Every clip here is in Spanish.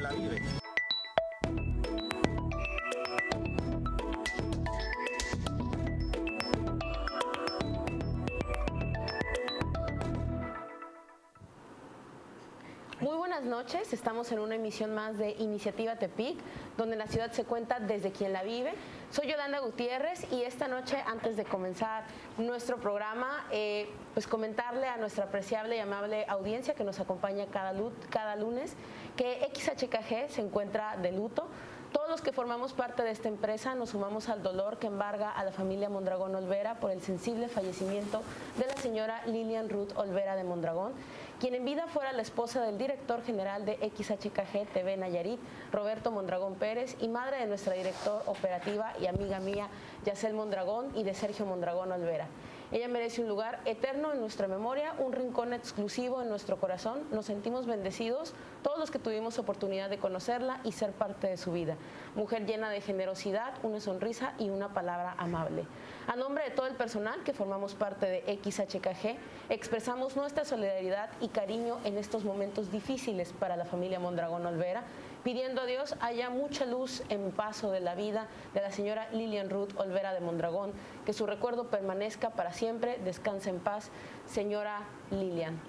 la vive. Muy buenas noches, estamos en una emisión más de Iniciativa Tepic, donde la ciudad se cuenta desde quien la vive. Soy Yolanda Gutiérrez y esta noche, antes de comenzar nuestro programa, pues comentarle a nuestra apreciable y amable audiencia que nos acompaña cada lunes que XHKG se encuentra de luto. Todos los que formamos parte de esta empresa nos sumamos al dolor que embarga a la familia Mondragón Olvera por el sensible fallecimiento de la señora Lilian Ruth Olvera de Mondragón, quien en vida fuera la esposa del director general de XHKG TV Nayarit, Roberto Mondragón Pérez, y madre de nuestra directora operativa y amiga mía, Yacel Mondragón, y de Sergio Mondragón Olvera. Ella merece un lugar eterno en nuestra memoria, un rincón exclusivo en nuestro corazón. Nos sentimos bendecidos todos los que tuvimos oportunidad de conocerla y ser parte de su vida. Mujer llena de generosidad, una sonrisa y una palabra amable. A nombre de todo el personal que formamos parte de XHKG, expresamos nuestra solidaridad y cariño en estos momentos difíciles para la familia Mondragón Olvera, pidiendo a Dios haya mucha luz en paso de la vida de la señora Lilian Ruth Olvera de Mondragón, que su recuerdo permanezca para siempre. Descanse en paz, señora Lilian.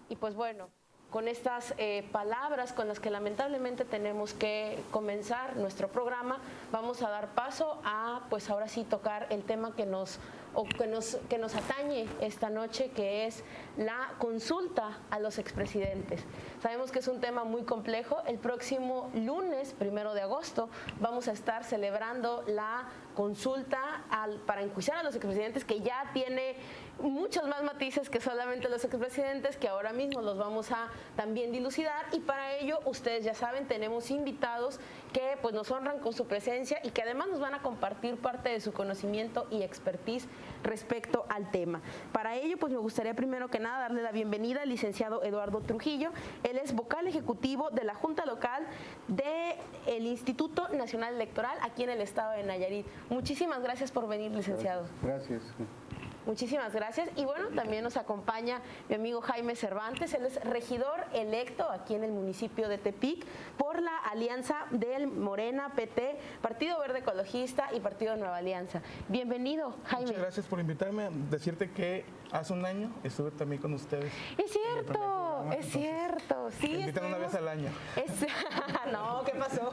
Y pues bueno, con estas palabras con las que lamentablemente tenemos que comenzar nuestro programa, vamos a dar paso a, pues ahora sí, tocar el tema que nos atañe esta noche, que es la consulta a los expresidentes. Sabemos que es un tema muy complejo. El próximo lunes, 1 de agosto, vamos a estar celebrando la consulta para enjuiciar a los expresidentes, que ya tiene muchos más matices que solamente los expresidentes, que ahora mismo los vamos a también dilucidar, y para ello, ustedes ya saben, tenemos invitados que pues nos honran con su presencia y que además nos van a compartir parte de su conocimiento y expertise respecto al tema. Para ello, pues me gustaría primero que nada darle la bienvenida al licenciado Eduardo Trujillo. Él es vocal ejecutivo de la Junta Local del Instituto Nacional Electoral aquí en el estado de Nayarit. Muchísimas gracias por venir, licenciado. Gracias. Muchísimas gracias. Y bueno, también nos acompaña mi amigo Jaime Cervantes. Él es regidor electo aquí en el municipio de Tepic por la alianza del Morena, PT, Partido Verde Ecologista y Partido Nueva Alianza. Bienvenido, Jaime. Muchas gracias por invitarme. Decirte que hace un año estuve también con ustedes. Es cierto, es cierto. Sí, me invitan una vez al año. No, ¿qué pasó?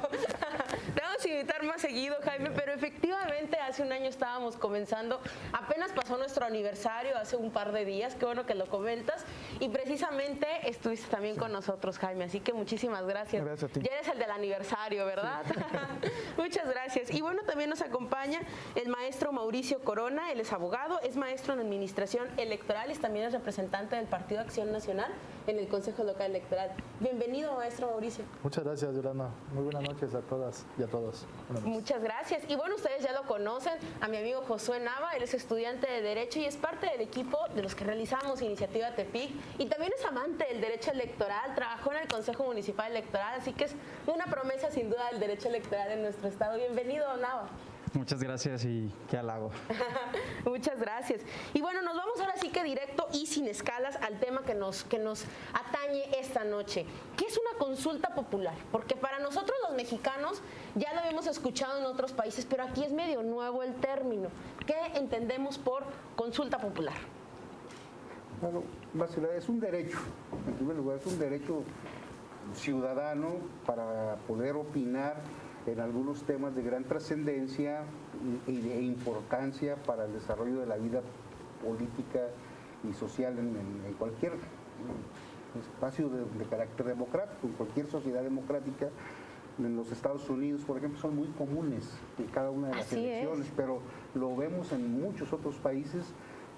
Te vamos a invitar más seguido, Jaime, pero efectivamente hace un año estábamos comenzando. Apenas pasó nuestro aniversario hace un par de días, qué bueno que lo comentas, y precisamente estuviste también con nosotros, Jaime, así que muchísimas gracias. Gracias a ti. Ya eres el del aniversario, ¿verdad? Sí. Muchas gracias. Y bueno, también nos acompaña el maestro Mauricio Corona. Él es abogado, es maestro en administración electoral y también es representante del Partido Acción Nacional en el Consejo Local Electoral. Bienvenido, maestro Mauricio. Muchas gracias, Yolanda. Muy buenas noches a todas y a todos. Muchas gracias. Y bueno, ustedes ya lo conocen, a mi amigo Josué Nava. Él es estudiante de Derecho y es parte del equipo de los que realizamos Iniciativa Tepic, y también es amante del derecho electoral, trabajó en el Consejo Municipal Electoral, así que es una promesa sin duda del derecho electoral en nuestro estado. Bienvenido, Nava. Muchas gracias y qué halago. Muchas gracias. Y bueno, nos vamos ahora sí que directo y sin escalas al tema que nos atañe esta noche. ¿Qué es una consulta popular? Porque para nosotros los mexicanos ya lo habíamos escuchado en otros países, pero aquí es medio nuevo el término. ¿Qué entendemos por consulta popular? Bueno, es un derecho, en primer lugar, es un derecho ciudadano para poder opinar en algunos temas de gran trascendencia e importancia para el desarrollo de la vida política y social en cualquier espacio de carácter democrático, en cualquier sociedad democrática. En los Estados Unidos, por ejemplo, son muy comunes en cada una de las elecciones, pero lo vemos en muchos otros países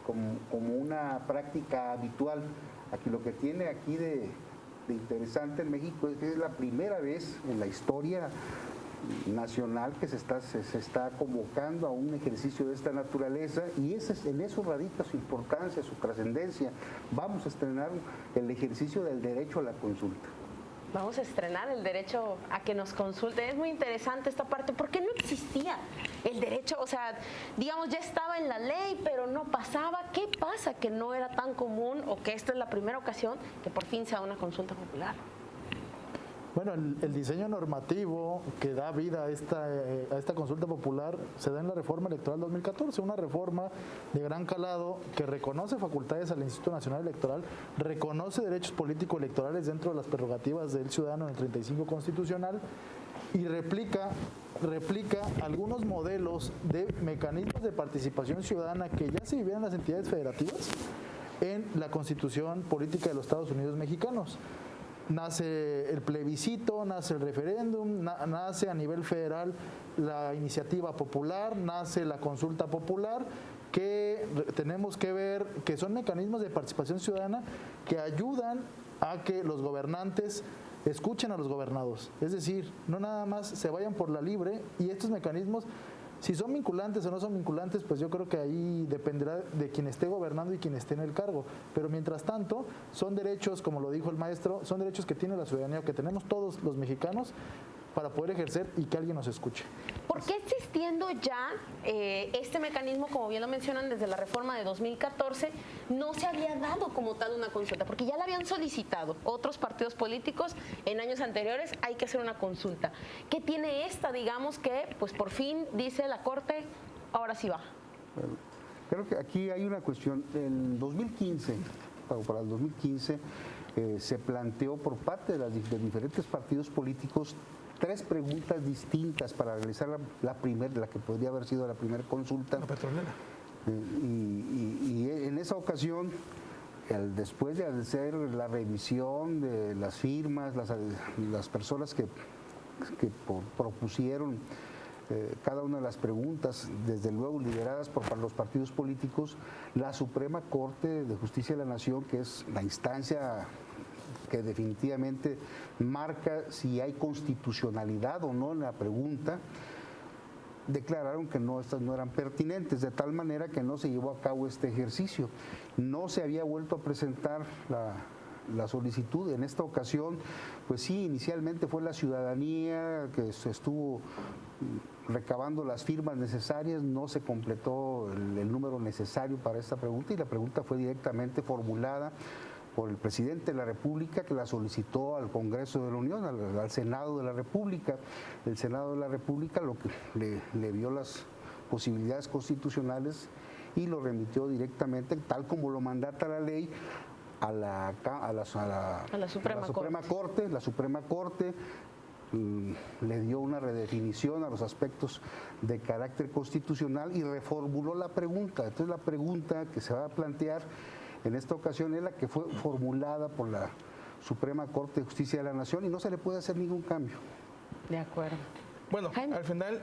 como una práctica habitual. Aquí lo que tiene aquí de interesante en México es que es la primera vez en la historia nacional que se está convocando a un ejercicio de esta naturaleza, y en eso radica su importancia, su trascendencia. Vamos a estrenar el ejercicio del derecho a la consulta. Vamos a estrenar el derecho a que nos consulten. Es muy interesante esta parte, porque no existía el derecho, o sea, digamos, ya estaba en la ley, pero no pasaba. ¿Qué pasa que no era tan común, o que esta es la primera ocasión que por fin sea una consulta popular? Bueno, el diseño normativo que da vida a esta consulta popular se da en la reforma electoral 2014, una reforma de gran calado que reconoce facultades al Instituto Nacional Electoral, reconoce derechos político-electorales dentro de las prerrogativas del ciudadano en el 35 constitucional y replica algunos modelos de mecanismos de participación ciudadana que ya se vivían en las entidades federativas en la Constitución Política de los Estados Unidos Mexicanos. Nace el plebiscito, nace el referéndum, nace a nivel federal la iniciativa popular, nace la consulta popular, que tenemos que ver que son mecanismos de participación ciudadana que ayudan a que los gobernantes escuchen a los gobernados. Es decir, no nada más se vayan por la libre, y estos mecanismos, si son vinculantes o no son vinculantes, pues yo creo que ahí dependerá de quien esté gobernando y quien esté en el cargo. Pero mientras tanto, son derechos, como lo dijo el maestro, son derechos que tiene la ciudadanía, que tenemos todos los mexicanos para poder ejercer y que alguien nos escuche. ¿Por qué existiendo ya este mecanismo, como bien lo mencionan, desde la reforma de 2014, no se había dado como tal una consulta? Porque ya la habían solicitado otros partidos políticos en años anteriores, hay que hacer una consulta. ¿Qué tiene esta, digamos, que pues por fin dice la Corte, ahora sí va? Bueno, creo que aquí hay una cuestión. En 2015, para el 2015, se planteó por parte de diferentes partidos políticos 3 preguntas distintas para realizar la que podría haber sido la primera consulta. La petrolera. Y en esa ocasión, después de hacer la revisión de las firmas, las personas que propusieron cada una de las preguntas, desde luego lideradas por los partidos políticos, la Suprema Corte de Justicia de la Nación, que es la instancia que definitivamente marca si hay constitucionalidad o no en la pregunta, declararon que estas no eran pertinentes, de tal manera que no se llevó a cabo este ejercicio. No se había vuelto a presentar la solicitud. En esta ocasión, pues sí, inicialmente fue la ciudadanía que se estuvo recabando las firmas necesarias, no se completó el número necesario para esta pregunta, y la pregunta fue directamente formulada por el presidente de la República, que la solicitó al Congreso de la Unión, al Senado de la República. El Senado de la República lo que le vio las posibilidades constitucionales y lo remitió directamente, tal como lo mandata la ley, a la Suprema Corte. La Suprema Corte le dio una redefinición a los aspectos de carácter constitucional y reformuló la pregunta. Entonces, la pregunta que se va a plantear en esta ocasión es la que fue formulada por la Suprema Corte de Justicia de la Nación, y no se le puede hacer ningún cambio. De acuerdo. Bueno, Jaime. al final,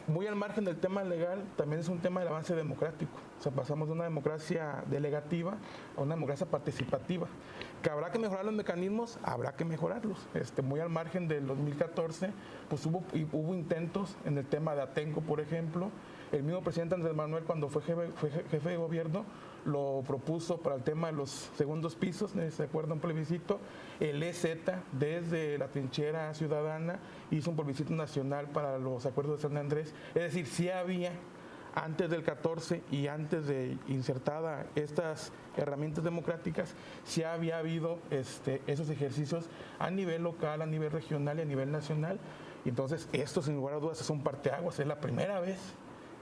muy al margen del tema legal, también es un tema del avance democrático. O sea, pasamos de una democracia delegativa a una democracia participativa. Que habrá que mejorar los mecanismos, habrá que mejorarlos. Muy al margen del 2014, pues hubo intentos en el tema de Atenco, por ejemplo. El mismo presidente Andrés Manuel, cuando fue jefe de gobierno, lo propuso para el tema de los segundos pisos, ¿se acuerda? Un plebiscito. El EZ, desde la trinchera ciudadana, hizo un plebiscito nacional para los acuerdos de San Andrés. Es decir, sí había, antes del 14 y antes de insertada estas herramientas democráticas, sí había habido esos ejercicios a nivel local, a nivel regional y a nivel nacional. Y entonces, esto, sin lugar a dudas, es un parteaguas. Es la primera vez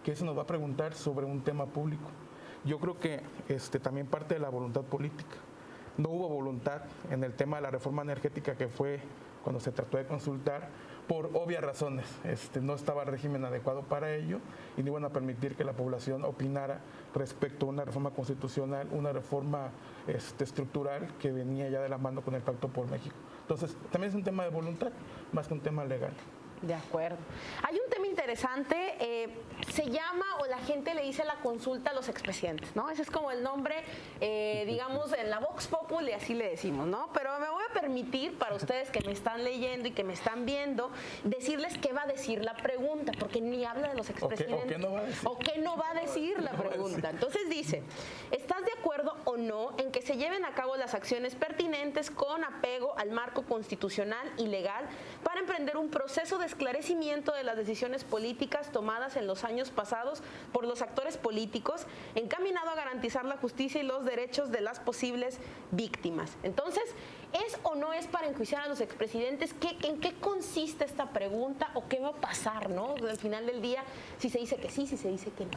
que se nos va a preguntar sobre un tema público. Yo creo que también parte de la voluntad política. No hubo voluntad en el tema de la reforma energética, que fue cuando se trató de consultar, por obvias razones. No estaba el régimen adecuado para ello, y no iban a permitir que la población opinara respecto a una reforma constitucional, una reforma estructural que venía ya de la mano con el Pacto por México. Entonces, también es un tema de voluntad, más que un tema legal. De acuerdo. Hay un tema interesante, se llama, o la gente le dice, la consulta a los expresidentes, ¿no? Ese es como el nombre, digamos, en la Vox Populi, así le decimos, ¿no? Pero me voy a permitir, para ustedes que me están leyendo y que me están viendo, decirles qué va a decir la pregunta, porque ni habla de los expresidentes. ¿O qué no va a decir? ¿O qué no va a decir la pregunta? Entonces dice, ¿estás de acuerdo o no en que se lleven a cabo las acciones pertinentes con apego al marco constitucional y legal para emprender un proceso de esclarecimiento de las decisiones políticas tomadas en los años pasados por los actores políticos, encaminado a garantizar la justicia y los derechos de las posibles víctimas? Entonces, ¿Es o no es para enjuiciar a los expresidentes? ¿En qué consiste esta pregunta o qué va a pasar, ¿no? Al final del día, si se dice que sí, si se dice que no.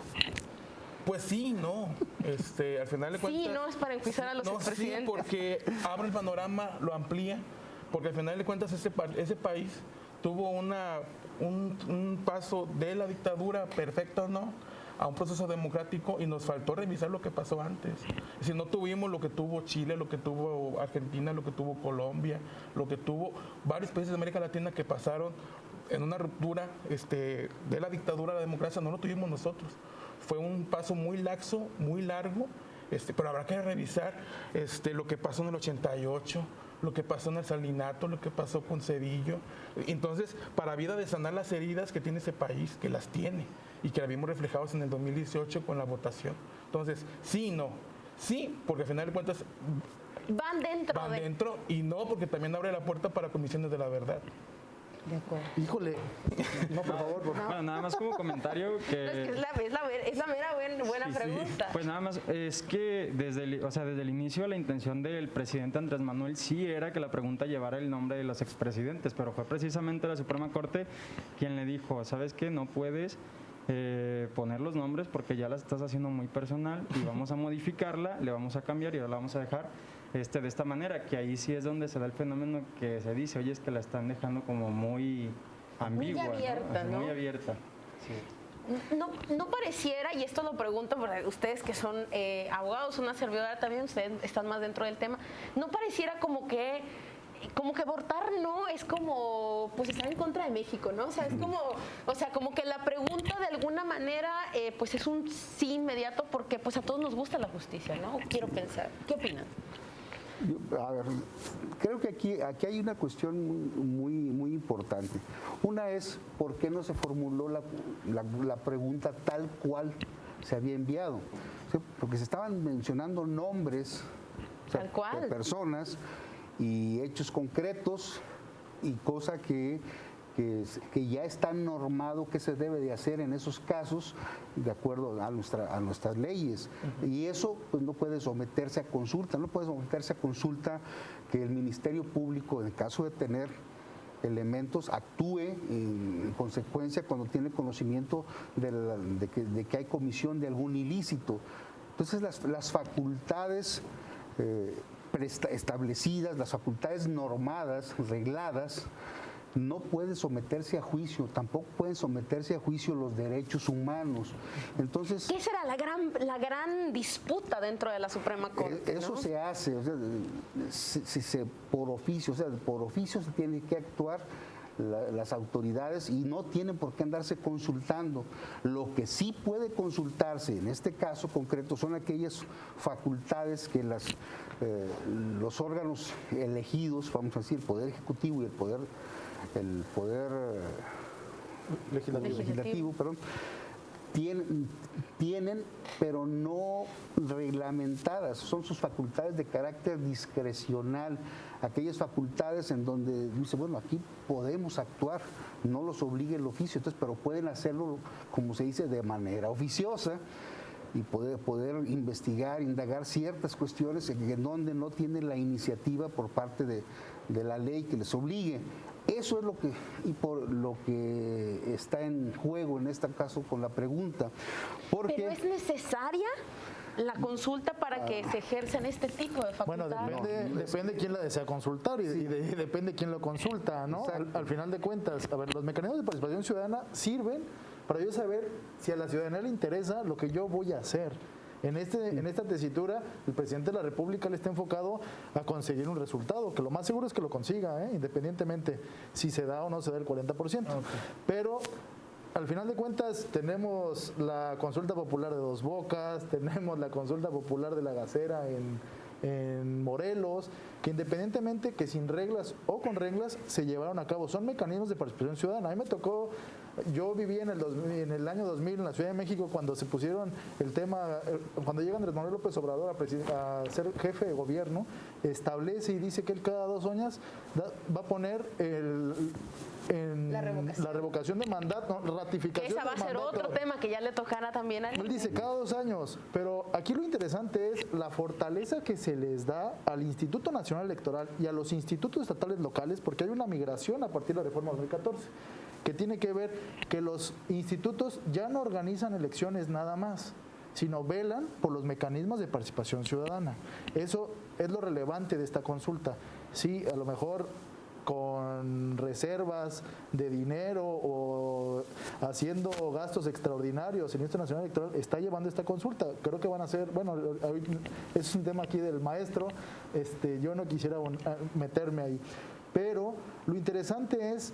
Pues sí, no. Al final de cuentas. Sí, no es para enjuiciar a los expresidentes. Sí, porque abre el panorama, lo amplía, porque al final de cuentas ese país tuvo un paso de la dictadura, perfecta o no, a un proceso democrático, y nos faltó revisar lo que pasó antes. Es decir, no tuvimos lo que tuvo Chile, lo que tuvo Argentina, lo que tuvo Colombia, lo que tuvo varios países de América Latina que pasaron en una ruptura de la dictadura a la democracia. No lo tuvimos nosotros. Fue un paso muy laxo, muy largo, pero habrá que revisar lo que pasó en el 88, lo que pasó en el Salinato, lo que pasó con Cedillo. Entonces, para vida de sanar las heridas que tiene ese país, que las tiene, y que las vimos reflejados en el 2018 con la votación. Entonces, sí y no. Sí, porque al final de cuentas van dentro y no, porque también abre la puerta para comisiones de la verdad. De acuerdo. Híjole, no, por favor, por favor. Bueno, nada más como comentario No, es que... es la mera buena pregunta. Pues nada más, es que desde el inicio la intención del presidente Andrés Manuel sí era que la pregunta llevara el nombre de los expresidentes, pero fue precisamente la Suprema Corte quien le dijo, ¿sabes qué? No puedes poner los nombres porque ya las estás haciendo muy personal y vamos a modificarla, le vamos a cambiar y ahora la vamos a dejar de esta manera, que ahí sí es donde se da el fenómeno que se dice, oye, es que la están dejando como muy ambigua, muy abierta, ¿no? Muy abierta. Sí. No pareciera, y esto lo pregunto para ustedes que son abogados, una servidora también, ustedes están más dentro del tema, ¿no pareciera como que votar no es como pues estar en contra de México, ¿no? O sea, es como que la pregunta de alguna manera pues es un sí inmediato porque pues a todos nos gusta la justicia, ¿no? Quiero pensar. ¿Qué opinan? A ver, creo que aquí hay una cuestión muy importante. Una es, ¿por qué no se formuló la pregunta tal cual se había enviado? O sea, porque se estaban mencionando nombres, o sea, tal cual, de personas y hechos concretos, y cosa que ya está normado que se debe de hacer en esos casos de acuerdo a nuestras leyes. Y eso pues no puede someterse a consulta, que el Ministerio Público, en caso de tener elementos, actúe en consecuencia cuando tiene conocimiento de que hay comisión de algún ilícito. Entonces las facultades establecidas, las facultades normadas, regladas, no pueden someterse a juicio, tampoco pueden someterse a juicio los derechos humanos. Entonces, ¿qué será la gran disputa dentro de la Suprema Corte? Eso, ¿no? Se hace, o sea, por oficio se tiene que actuar las autoridades y no tienen por qué andarse consultando. Lo que sí puede consultarse en este caso concreto son aquellas facultades que los órganos elegidos, vamos a decir, el Poder Ejecutivo y el Poder Legislativo, perdón, tienen, pero no reglamentadas, son sus facultades de carácter discrecional, aquellas facultades en donde dice, bueno, aquí podemos actuar, no los obliga el oficio, entonces, pero pueden hacerlo, como se dice, de manera oficiosa y poder investigar, indagar ciertas cuestiones en donde no tienen la iniciativa por parte de la ley que les obligue. Eso es por lo que está en juego en este caso con la pregunta. ¿Pero es necesaria la consulta para que se ejerzan este tipo de facultades? Bueno, depende quién la desea consultar y depende quién lo consulta, ¿no? Al final de cuentas, a ver, los mecanismos de participación ciudadana sirven para yo saber si a la ciudadanía le interesa lo que yo voy a hacer. En esta tesitura, el presidente de la República le está enfocado a conseguir un resultado, que lo más seguro es que lo consiga, independientemente si se da o no se da el 40%. Okay. Pero al final de cuentas tenemos la consulta popular de Dos Bocas, tenemos la consulta popular de La Gacera en Morelos, que independientemente que sin reglas o con reglas se llevaron a cabo, son mecanismos de participación ciudadana. A mí me tocó Yo viví en el año 2000 en la Ciudad de México cuando se pusieron el tema, cuando llega Andrés Manuel López Obrador a ser jefe de gobierno, establece y dice que él cada 2 años va a poner la revocación de mandato, ratificación Esa va a ser otro tema que ya le tocará también a él dice cada 2 años, pero aquí lo interesante es la fortaleza que se les da al Instituto Nacional Electoral y a los institutos estatales locales, porque hay una migración a partir de la reforma 2014, que tiene que ver que los institutos ya no organizan elecciones nada más, sino velan por los mecanismos de participación ciudadana. Eso es lo relevante de esta consulta. Sí, a lo mejor con reservas de dinero o haciendo gastos extraordinarios, el Instituto Nacional Electoral está llevando esta consulta. Creo que van a ser, bueno, es un tema aquí del maestro, yo no quisiera meterme ahí. Pero lo interesante es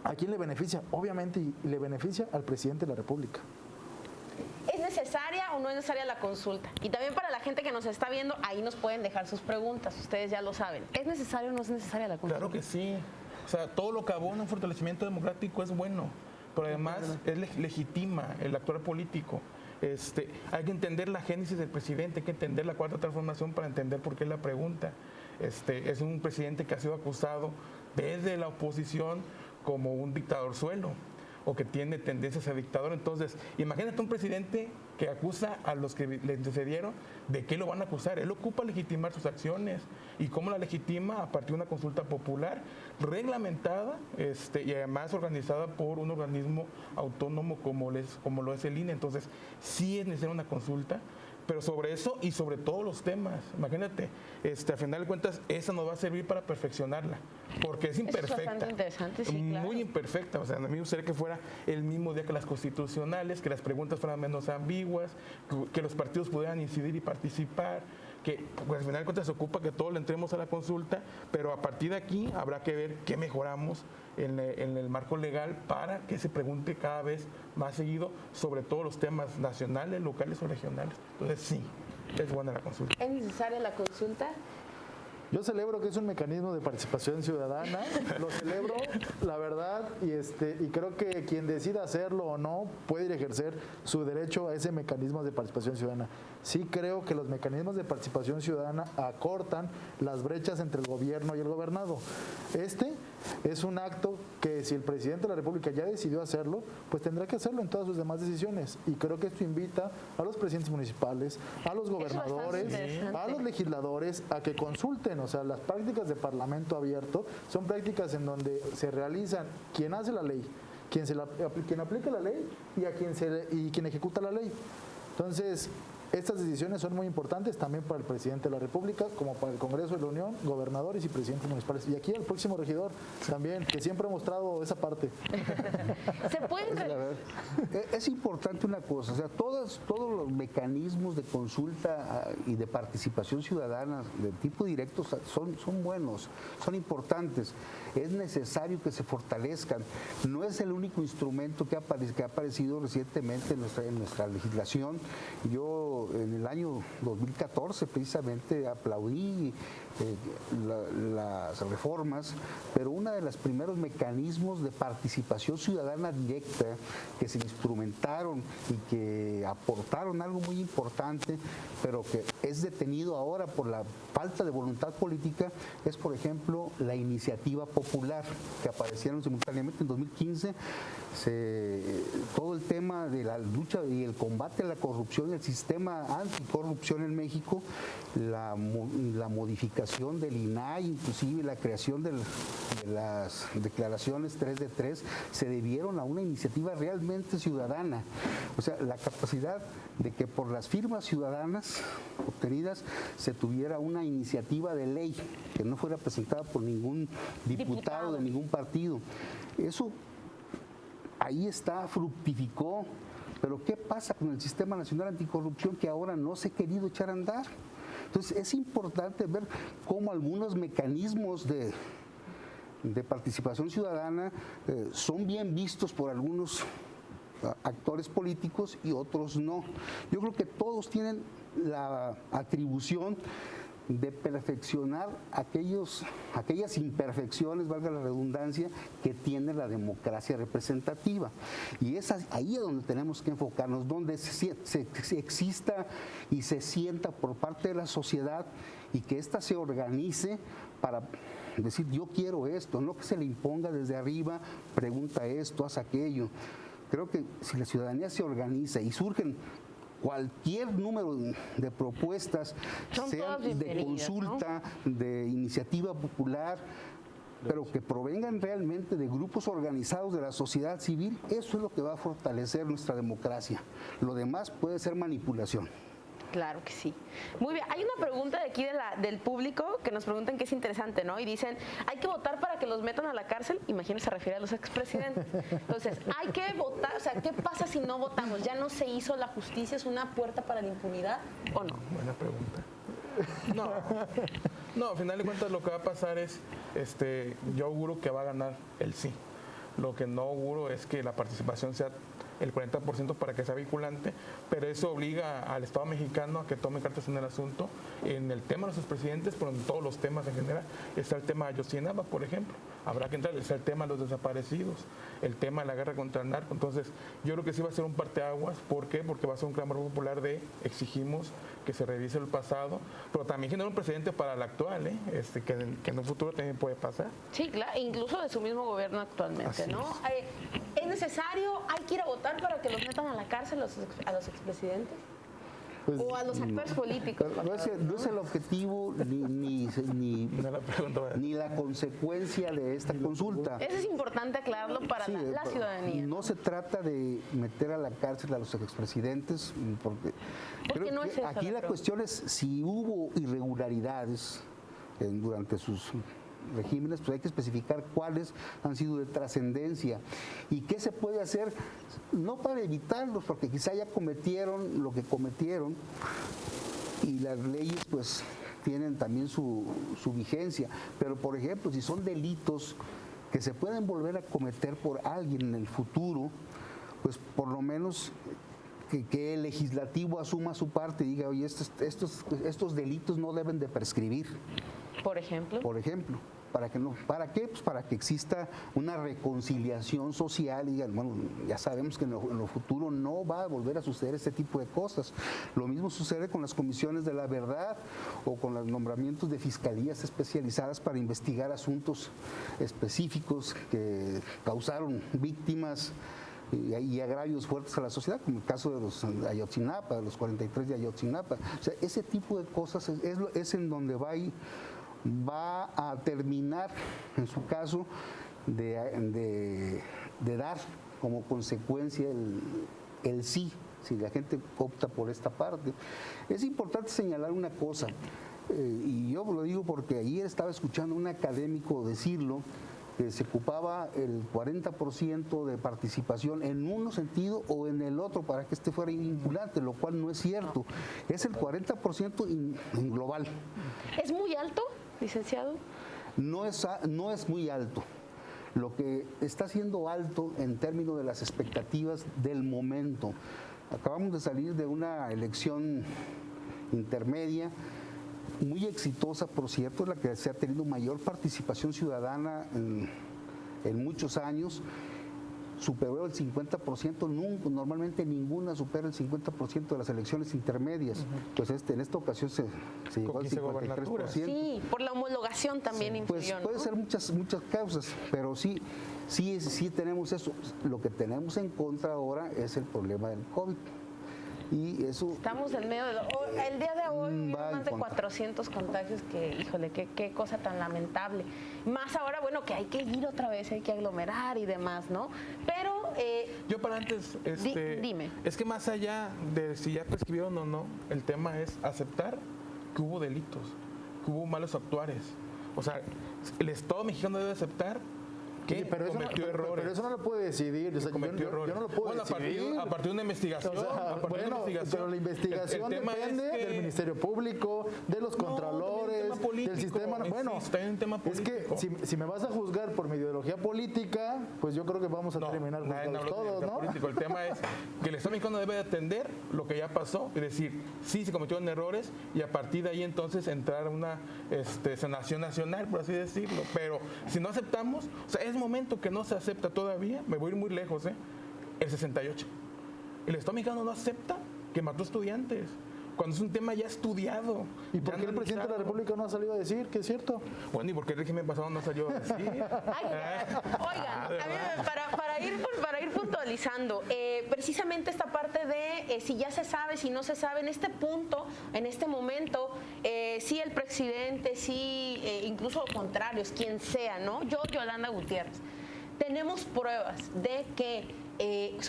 a quién le beneficia. Obviamente le beneficia al presidente de la República. ¿Es necesaria o no es necesaria la consulta? Y también para la gente que nos está viendo, ahí nos pueden dejar sus preguntas, ustedes ya lo saben. ¿Es necesaria o no es necesaria la consulta? Claro que sí. O sea, todo lo que abona un fortalecimiento democrático es bueno, pero además legitima el actuar político. Hay que entender la génesis del presidente, hay que entender la cuarta transformación para entender por qué la pregunta. Es un presidente que ha sido acusado desde la oposición como un dictador suelo o que tiene tendencias a dictador. Entonces, imagínate un presidente que acusa a los que le antecedieron. ¿De qué lo van a acusar? Él ocupa legitimar sus acciones. ¿Y cómo la legitima? A partir de una consulta popular, reglamentada y además organizada por un organismo autónomo como lo es el INE. Entonces, sí es necesaria una consulta, pero sobre eso y sobre todos los temas. Imagínate, a final de cuentas, esa nos va a servir para perfeccionarla, porque es imperfecta. Es bastante interesante, sí, claro. Muy imperfecta. O sea, a mí me gustaría que fuera el mismo día que las constitucionales, que las preguntas fueran menos ambiguas, que los partidos pudieran incidir y participar, que pues, al final de cuentas se ocupa que todos le entremos a la consulta, pero a partir de aquí habrá que ver qué mejoramos en el marco legal para que se pregunte cada vez más seguido sobre todos los temas nacionales, locales o regionales. Entonces sí, es buena la consulta. ¿Es necesaria la consulta? Yo celebro que es un mecanismo de participación ciudadana, lo celebro, la verdad, y creo que quien decida hacerlo o no puede ir a ejercer su derecho a ese mecanismo de participación ciudadana. Sí creo que los mecanismos de participación ciudadana acortan las brechas entre el gobierno y el gobernado. Es un acto que si el presidente de la República ya decidió hacerlo, pues tendrá que hacerlo en todas sus demás decisiones. Y creo que esto invita a los presidentes municipales, a los gobernadores, a los legisladores a que consulten. O sea, las prácticas de parlamento abierto son prácticas en donde se realizan quien hace la ley, quien aplica la ley y quien ejecuta la ley. Entonces, estas decisiones son muy importantes también para el presidente de la República, como para el Congreso de la Unión, gobernadores y presidentes municipales. Y aquí el próximo regidor también, que siempre ha mostrado esa parte. ¿Se pueden Es importante una cosa, o sea, todos los mecanismos de consulta y de participación ciudadana de tipo directo son buenos, son importantes. Es necesario que se fortalezcan. No es el único instrumento que ha aparecido recientemente en nuestra legislación. Yo en el año 2014 precisamente aplaudí las reformas, pero uno de los primeros mecanismos de participación ciudadana directa que se instrumentaron y que aportaron algo muy importante, pero que es detenido ahora por la falta de voluntad política, es por ejemplo la iniciativa popular, que aparecieron simultáneamente en 2015, todo el tema de la lucha y el combate a la corrupción, el sistema anticorrupción en México, la modificación del INAI, inclusive la creación de las declaraciones 3 de 3, se debieron a una iniciativa realmente ciudadana. O sea, la capacidad de que por las firmas ciudadanas obtenidas se tuviera una iniciativa de ley que no fuera presentada por ningún diputado de ningún partido. Eso ahí fructificó. Pero ¿qué pasa con el Sistema Nacional Anticorrupción que ahora no se ha querido echar a andar? Entonces es importante ver cómo algunos mecanismos de participación ciudadana son bien vistos por algunos actores políticos y otros no. Yo creo que todos tienen la atribución de perfeccionar aquellas imperfecciones, valga la redundancia, que tiene la democracia representativa. Y es ahí a donde tenemos que enfocarnos, donde se exista y se sienta por parte de la sociedad y que ésta se organice para decir yo quiero esto, no que se le imponga desde arriba, pregunta esto, haz aquello. Creo que si la ciudadanía se organiza y surgen cualquier número de propuestas, sean de consulta, ¿no?, de iniciativa popular, pero que provengan realmente de grupos organizados de la sociedad civil, eso es lo que va a fortalecer nuestra democracia. Lo demás puede ser manipulación. Claro que sí. Muy bien, hay una pregunta de aquí del público que nos preguntan que es interesante, ¿no? Y dicen, ¿hay que votar para que los metan a la cárcel? Imagino se refiere a los expresidentes. Entonces, hay que votar, o sea, ¿qué pasa si no votamos? ¿Ya no se hizo la justicia? ¿Es una puerta para la impunidad o no? Buena pregunta. No, al final de cuentas lo que va a pasar es, yo auguro que va a ganar el sí. Lo que no auguro es que la participación sea el 40% para que sea vinculante, pero eso obliga al Estado mexicano a que tome cartas en el asunto, en el tema de los expresidentes, pero en todos los temas en general. Está el tema de Ayotzinapa, por ejemplo, habrá que entrar, está el tema de los desaparecidos, el tema de la guerra contra el narco. Entonces, yo creo que sí va a ser un parteaguas. ¿Por qué? Porque va a ser un clamor popular de exigimos que se revise el pasado, pero también genera un precedente para el actual, que en un futuro también puede pasar. Sí, claro, incluso de su mismo gobierno actualmente, Así ¿no? ¿Es necesario, hay que ir a votar para que los metan a la cárcel a los expresidentes? Pues, O a los actores políticos. No es el objetivo ni la consecuencia de esta consulta. Eso es importante aclararlo para Sí, la ciudadanía. No se trata de meter a la cárcel a los expresidentes, porque creo no que es esa aquí la cuestión es si hubo irregularidades durante sus regímenes, pues hay que especificar cuáles han sido de trascendencia y qué se puede hacer, no para evitarlos, porque quizá ya cometieron lo que cometieron y las leyes pues tienen también su vigencia, pero por ejemplo, si son delitos que se pueden volver a cometer por alguien en el futuro, pues por lo menos que el legislativo asuma su parte y diga, oye, estos delitos no deben de prescribir. Por ejemplo. ¿Para qué? Pues para que exista una reconciliación social y digan, bueno, ya sabemos que en lo futuro no va a volver a suceder este tipo de cosas. Lo mismo sucede con las comisiones de la verdad o con los nombramientos de fiscalías especializadas para investigar asuntos específicos que causaron víctimas y agravios fuertes a la sociedad, como el caso de los Ayotzinapa, de los 43 de Ayotzinapa. O sea, ese tipo de cosas es en donde va a terminar, en su caso, de dar como consecuencia el sí, si la gente opta por esta parte. Es importante señalar una cosa, y yo lo digo porque ayer estaba escuchando a un académico decirlo, que se ocupaba el 40% de participación en un sentido o en el otro para que este fuera vinculante, lo cual no es cierto. Es el 40% en global. ¿Es muy alto, licenciado? No es muy alto. Lo que está siendo alto en términos de las expectativas del momento. Acabamos de salir de una elección intermedia, muy exitosa, por cierto, la que se ha tenido mayor participación ciudadana en muchos años, superó el 50%, normalmente ninguna supera el 50% de las elecciones intermedias. Pues en esta ocasión se llegó al 53%. Sí, por la homologación también influyó, pues puede ser muchas causas, pero sí tenemos eso. Lo que tenemos en contra ahora es el problema del COVID. Y eso estamos en medio el día de hoy más de 400 contagios, que híjole, qué cosa tan lamentable. Más ahora, bueno, que hay que ir otra vez, hay que aglomerar y demás, ¿no? Pero yo para antes, dime. Es que más allá de si ya prescribieron o no, el tema es aceptar que hubo delitos, que hubo malos actuares. O sea, el Estado mexicano debe aceptar que pero eso, cometió errores. pero eso no lo puede decidir. O sea, Cometió errores. yo no lo puedo Bueno, decidir. a partir de una investigación. O sea, a partir de una bueno, investigación. pero la investigación El tema es depende que- del Ministerio Público, de los contralores, tema político, del sistema. Bueno, insisto, hay un tema es que político. si me vas a juzgar por mi ideología política, pues yo creo que vamos a terminar nadie juzgados habla de todos, libertad ¿no? político. El tema es que el Estado mexicano debe de atender lo que ya pasó y decir, sí, se cometieron errores y a partir de ahí entonces entrar a una sanación nacional, por así decirlo. Pero si no aceptamos, o sea, es momento que no se acepta todavía, me voy a ir muy lejos, el 68. El Estado mexicano no acepta que mató estudiantes, cuando es un tema ya estudiado. ¿Y por ya qué el presidente de la analizado. República no ha salido a decir que es cierto? Bueno, ¿y por qué el régimen pasado no salió a decir? Oigan, a mí, para ir puntualizando, precisamente esta parte de si ya se sabe, si no se sabe, en este punto, en este momento, si el presidente, si incluso contrarios, quien sea, ¿no? Yo, Yolanda Gutiérrez, tenemos pruebas de que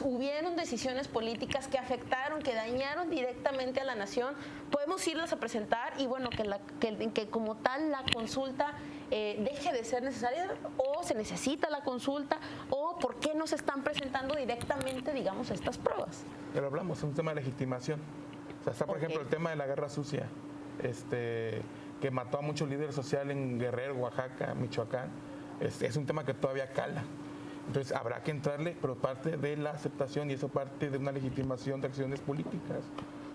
hubieron decisiones políticas que afectaron, que dañaron directamente a la nación, podemos irlas a presentar y bueno, que como tal la consulta deje de ser necesaria o se necesita la consulta o por qué no se están presentando directamente, digamos, estas pruebas. Ya lo hablamos, es un tema de legitimación. O sea, está, por Ok. ejemplo, el tema de la guerra sucia, que mató a muchos líderes sociales en Guerrero, Oaxaca, Michoacán. Es un tema que todavía cala. Entonces habrá que entrarle, pero parte de la aceptación y eso parte de una legitimación de acciones políticas.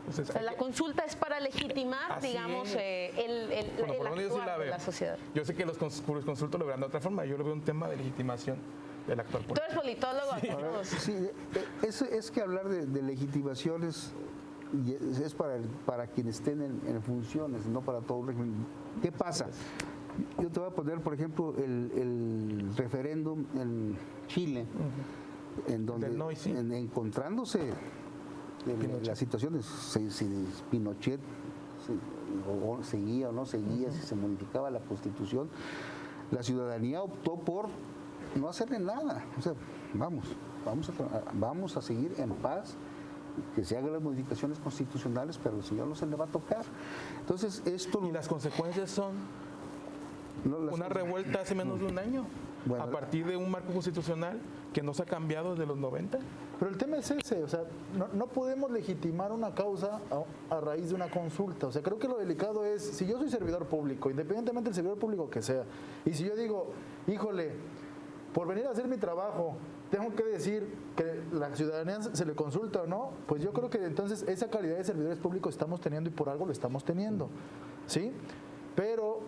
Entonces, O sea, hay la que- consulta es para legitimar, Así digamos, es. el por lo menos yo sí actuar la de veo. la sociedad. Yo sé que los jurisconsultos lo verán de otra forma, yo lo veo un tema de legitimación del actuar Tú político. eres politólogo, hacemos- Sí, es que hablar de legitimaciones es para quienes estén en funciones, no para todo el régimen. ¿Qué pasa? Yo te voy a poner, por ejemplo, el referéndum en Chile, en donde Del NOI, sí. encontrándose las situaciones, si Pinochet seguía o no seguía, si se modificaba la Constitución, la ciudadanía optó por no hacerle nada. O sea, vamos a seguir en paz, que se hagan las modificaciones constitucionales, pero el señor no se le va a tocar. Entonces, esto... Y las consecuencias son no, las- una revuelta hace menos de un año, Bueno, a partir de un marco constitucional que no se ha cambiado desde los 90. Pero el tema es ese, o sea, no podemos legitimar una causa a raíz de una consulta. O sea, creo que lo delicado es, si yo soy servidor público, independientemente del servidor público que sea, y si yo digo, híjole, por venir a hacer mi trabajo, tengo que decir que la ciudadanía se le consulta o no, pues yo creo que entonces esa calidad de servidores públicos estamos teniendo y por algo lo estamos teniendo, ¿sí? Pero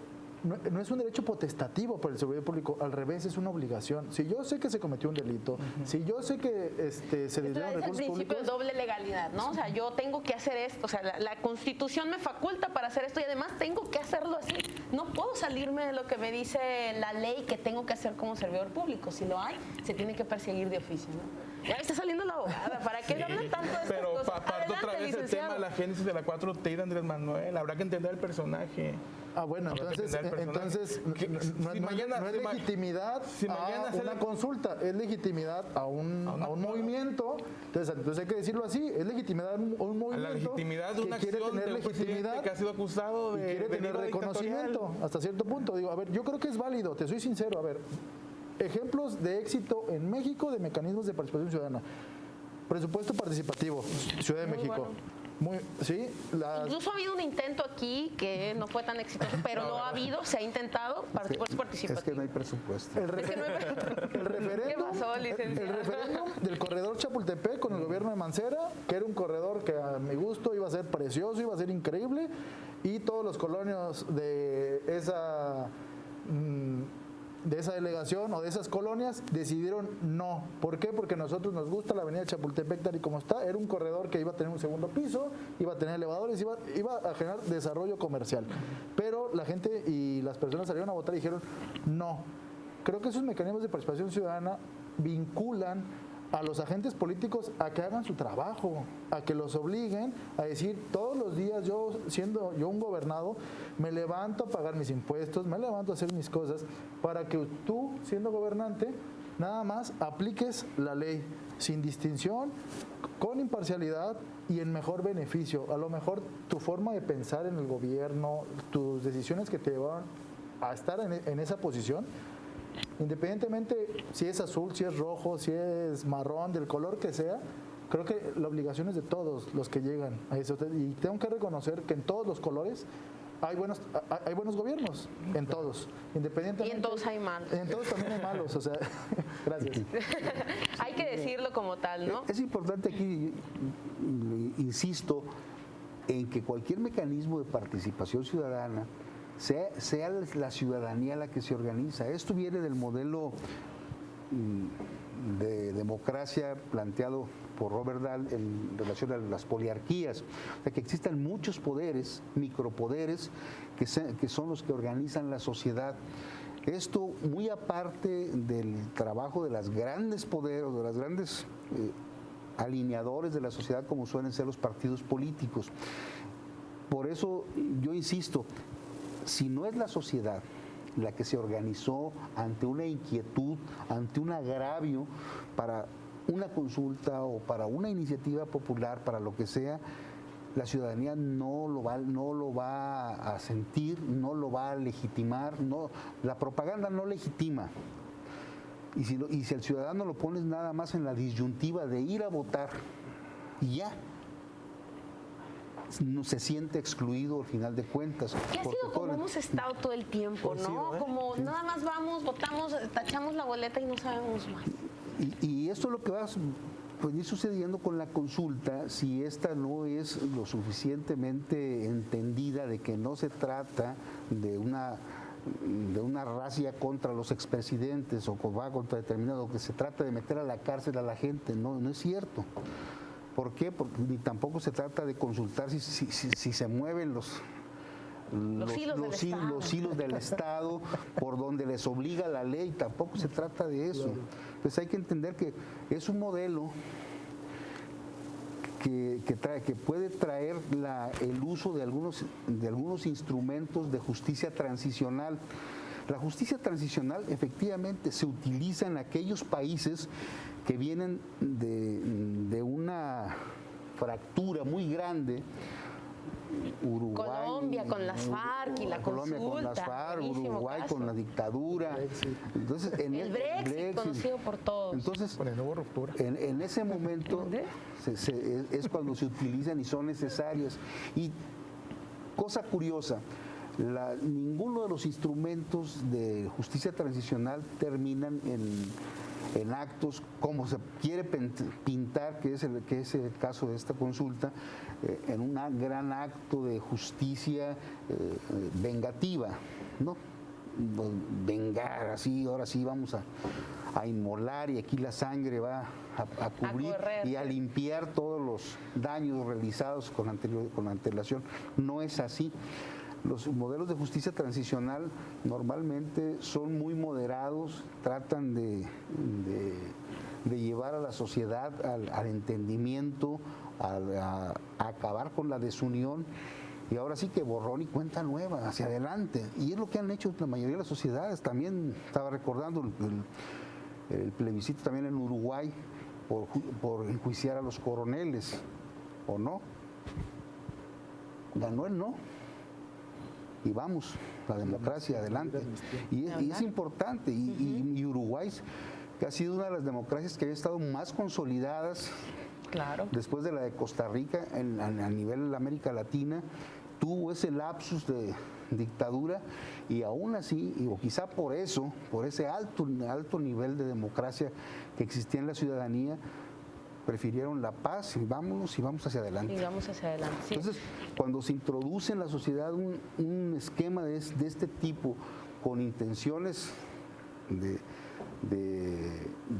no es un derecho potestativo por el servidor público, al revés, es una obligación. Si yo sé que se cometió un delito, si yo sé que se Esto desviaron es el recursos principio de públicos, doble legalidad, ¿no? O sea, yo tengo que hacer esto, o sea, la Constitución me faculta para hacer esto y además tengo que hacerlo así. No puedo salirme de lo que me dice la ley que tengo que hacer como servidor público. Si lo hay, se tiene que perseguir de oficio, ¿no? Ya me está saliendo la abogada, ¿para qué hablan tanto de estas Pero cosas? parte otra Adelante, vez el licenciado. tema de la génesis de la 4T y de Andrés Manuel. Habrá que entender el personaje. bueno, Habrá que entonces, entender el personaje. no Si es mañana- no es si ma- legitimidad si mañana a se una le- consulta, es legitimidad a un movimiento. Entonces hay que decirlo así, es legitimidad a un movimiento La legitimidad de que una quiere acción tener de un presidente legitimidad que ha sido acusado y de quiere tener delirio reconocimiento dictatorial. hasta cierto punto. Digo, a ver, yo creo que es válido, te soy sincero, a ver, ejemplos de éxito en México de mecanismos de participación ciudadana. Presupuesto participativo, Ciudad de Muy México. Sí, Incluso ha habido un intento aquí que no fue tan exitoso, pero lo ha habido, se ha intentado, presupuesto participativo. Es que no hay presupuesto. el, Es que no hay- el referéndum, ¿Qué pasó, licenciado? el referéndum del corredor Chapultepec con el gobierno de Mancera, que era un corredor que a mi gusto iba a ser precioso, iba a ser increíble, y todos los colonios de esa delegación o de esas colonias decidieron no. ¿Por qué? Porque a nosotros nos gusta la avenida Chapultepec tal y como está. Era un corredor que iba a tener un segundo piso, iba a tener elevadores, iba a generar desarrollo comercial. Pero la gente y las personas salieron a votar y dijeron no. Creo que esos mecanismos de participación ciudadana vinculan a los agentes políticos a que hagan su trabajo, a que los obliguen a decir todos los días, yo siendo yo un gobernado, me levanto a pagar mis impuestos, me levanto a hacer mis cosas, para que tú, siendo gobernante, nada más apliques la ley sin distinción, con imparcialidad y en mejor beneficio. A lo mejor tu forma de pensar en el gobierno, tus decisiones que te llevaron a estar en esa posición, Independientemente si es azul, si es rojo, si es marrón, del color que sea, creo que la obligación es de todos los que llegan a eso. Y tengo que reconocer que en todos los colores hay buenos gobiernos, en todos, independientemente. Y en todos hay malos. En todos también hay malos, o sea, gracias. Hay que decirlo como tal, ¿no? Es importante aquí, insisto, en que cualquier mecanismo de participación ciudadana sea la ciudadanía la que se organiza. Esto viene del modelo de democracia planteado por Robert Dahl en relación a las poliarquías, o sea, que existan muchos poderes, micropoderes, que son los que organizan la sociedad. Esto muy aparte del trabajo de los grandes poderes, de los grandes alineadores de la sociedad como suelen ser los partidos políticos. Por eso yo insisto, si no es la sociedad la que se organizó ante una inquietud, ante un agravio para una consulta o para una iniciativa popular, para lo que sea, la ciudadanía no lo va a sentir, no lo va a legitimar, la propaganda no legitima. Y si el ciudadano lo pones nada más en la disyuntiva de ir a votar y ya, no se siente excluido al final de cuentas. Que ha sido como hemos estado todo el tiempo, ¿no? Como nada más vamos, votamos, tachamos la boleta y no sabemos más. Y esto es lo que va a ir sucediendo con la consulta, si esta no es lo suficientemente entendida de que no se trata de una racia contra los expresidentes o va contra determinado, que se trata de meter a la cárcel a la gente. No es cierto. ¿Por qué? Porque ni tampoco se trata de consultar si se mueven los hilos del Estado por donde les obliga la ley, tampoco se trata de eso. Entonces hay que entender que es un modelo que puede traer el uso de algunos instrumentos de justicia transicional. La justicia transicional efectivamente se utiliza en aquellos países que vienen de una fractura muy grande. Uruguay, Colombia con las FARC y la Colombia consulta. con las FARC, Uruguay caso. con la dictadura. Entonces, el Brexit, conocido por todos. Entonces, Con el nuevo ruptura. en ese momento es cuando se utilizan y son necesarias. Y cosa curiosa, ninguno de los instrumentos de justicia transicional terminan en actos como se quiere pintar, que es el caso de esta consulta, en un gran acto de justicia vengativa, ¿no? Vengar, así, ahora sí vamos a inmolar y aquí la sangre va a cubrir y a limpiar todos los daños realizados con antelación. No es así. Los modelos de justicia transicional normalmente son muy moderados, tratan de llevar a la sociedad al entendimiento, a acabar con la desunión y ahora sí que borrón y cuenta nueva, hacia adelante. Y es lo que han hecho la mayoría de las sociedades. También estaba recordando el plebiscito también en Uruguay por enjuiciar a los coroneles, ¿o no? Ganó el no. Y vamos, la democracia adelante. Y es importante. Y Uruguay, que ha sido una de las democracias que había estado más consolidadas después de la de Costa Rica a nivel de América Latina, tuvo ese lapsus de dictadura y aún así, o quizá por ese alto nivel de democracia que existía en la ciudadanía, prefirieron la paz y vamos hacia adelante. Y vamos hacia adelante, sí. Entonces, cuando se introduce en la sociedad un esquema de este tipo con intenciones de